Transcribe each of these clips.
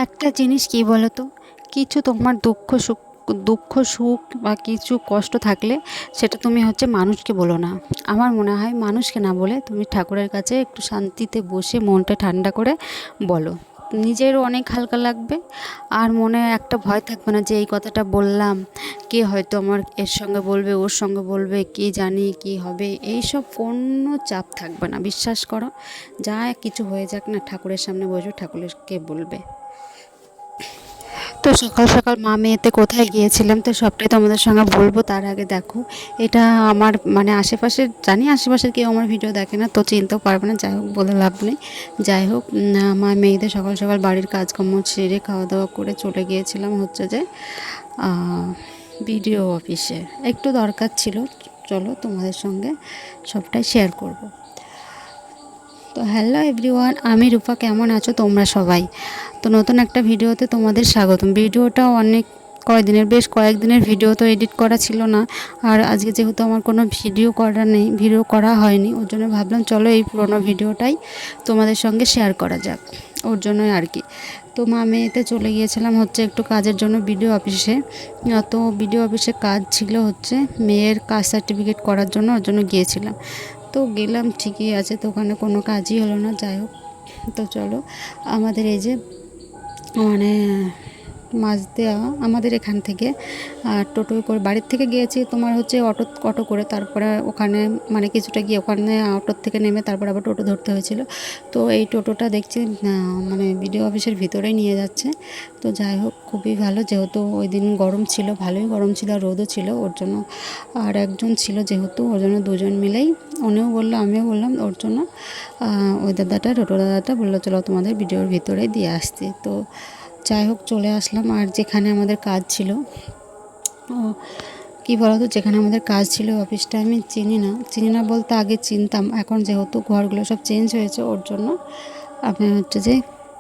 একটা জিনিস কি বলো তো, কিছু তোমার দুঃখ সুখ বা কিছু কষ্ট থাকলে সেটা তুমি মানুষকে বলো না। আমার মনে হয় মানুষকে না বলে তুমি ঠাকুরের কাছে একটু শান্তিতে বসে মনটা ঠান্ডা করে বলো। নিজেরও অনেক হালকা লাগবে, আর মনে একটা ভয় থাকবে না যে এই কথাটা বললাম, কে হয়তো আমার এর সঙ্গে বলবে, ওর সঙ্গে বলবে, কি জানি কি হবে, এইসব কোনো চাপ থাকবে না। বিশ্বাস করো, যা কিছু হয়ে যাক না, ঠাকুরের সামনে বসবে, ঠাকুরকে বলবে। তো সকাল সকাল মা মেয়েতে কোথায় গিয়েছিলাম তো সবটাই তোমাদের সঙ্গে বলবো। তার আগে দেখো, এটা আমার আশেপাশের, জানি আশেপাশের কেউ আমার ভিডিও দেখে না তো চিনতেও পারবে না, যাই হোক বলে লাভ নেই। যাই হোক, মা মেয়েদের সকাল সকাল বাড়ির কাজকর্ম সেরে খাওয়া দাওয়া করে চলে গিয়েছিলাম যে বিডিও অফিসে। একটু দরকার ছিল, চলো তোমাদের সঙ্গে সবটাই শেয়ার করব। তো হ্যালো এভরিওয়ান, আমি রূপা। কেমন আছো তোমরা সবাই? তো নতুন একটা ভিডিওতে তোমাদের স্বাগতম। ভিডিওটা বেশ কয়েকদিনের ভিডিও তো এডিট করা ছিল না। আর আজকে যেহেতু আমার কোনো ভিডিও করা হয়নি, ওর জন্য ভাবলাম চলো এই পুরোনো ভিডিওটাই তোমাদের সঙ্গে শেয়ার করা যাক, ওর জন্যই আর কি। তো মা মেয়েতে চলে গিয়েছিলাম একটু কাজের জন্য বিডিও অফিসে। তো বিডিও অফিসে কাজ ছিল মেয়ের কাস্ট সার্টিফিকেট করার জন্য, ওর জন্য গিয়েছিলাম। তো গেলাম, ঠিকই আছে, তো ওখানে কোনো কাজই হলো না। যাই হোক, তো চলো, আমাদের এই যে মানে মাঝদেয়া আমাদের এখান থেকে টোটো করে বাড়ির থেকে গিয়েছি তোমার অটো করে, তারপরে ওখানে কিছুটা গিয়ে ওখানে অটোর থেকে নেমে তারপর আবার টোটো ধরতে হয়েছিল। তো এই টোটোটা দেখছি বিডিও অফিসের ভিতরেই নিয়ে যাচ্ছে। তো যাই হোক, খুবই ভালো, যেহেতু ওই দিন গরম ছিল, ভালোই গরম ছিল, আর রোদও ছিল, ওর জন্য আর একজন ছিল যেহেতু, ওর জন্য দুজন মিলেই, উনিও বললো আমিও বললাম, ওর জন্য ওই টোটো দাদাটা বললো চলো তোমাদের ভিডিওর ভিতরে দিয়ে আসছি। তো যাই হোক, চলে আসলাম। আর যেখানে আমাদের কাজ ছিল, কী বলতো, যেখানে আমাদের কাজ ছিল অফিসটা আমি চিনি না বলতে আগে চিনতাম, এখন যেহেতু ঘরগুলো সব চেঞ্জ হয়েছে ওর জন্য আমি যে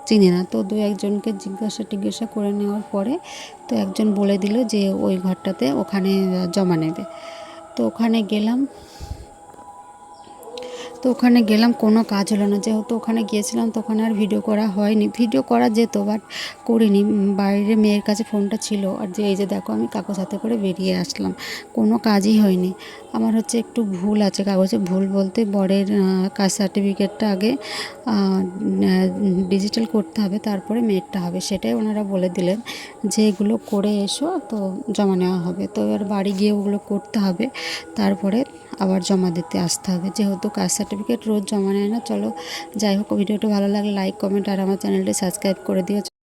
চিনি না। তো দু একজনকে জিজ্ঞাসা করে নেওয়ার পরে তো একজন বলে দিল যে ওই ঘরটাতে ওখানে জমা নেবে। তো ওখানে গেলাম, কোনো কাজ হলো না, যেহেতু ওখানে গিয়েছিলাম তো ওখানে আর ভিডিও করা হয়নি। ভিডিও করা যেত, বাট করিনি। বাইরে মেয়ের কাছে ফোনটা ছিল, আর এই যে দেখো আমি কাগজ হাতে করে বেরিয়ে আসলাম, কোনো কাজই হয়নি। আমার একটু ভুল আছে কাগজে, ভুল বলতে বরের কাস্ট সার্টিফিকেটটা আগে ডিজিটাল করতে হবে, তারপরে মেয়েরটা হবে, সেটাই ওনারা বলে দিলেন যে এগুলো করে এসো, তো জমা নেওয়া হবে। তো এবার বাড়ি গিয়ে ওগুলো করতে হবে, তারপরে আবার জমা দিতে আসতে হবে, যেহেতু কাস্ট সার্টিফিকেট রোজ জমা নেয় না। চলো, যাই হোক, ভিডিওটা ভালো লাগলে লাইক কমেন্ট আর আমার চ্যানেলটি সাবস্ক্রাইব করে দিও।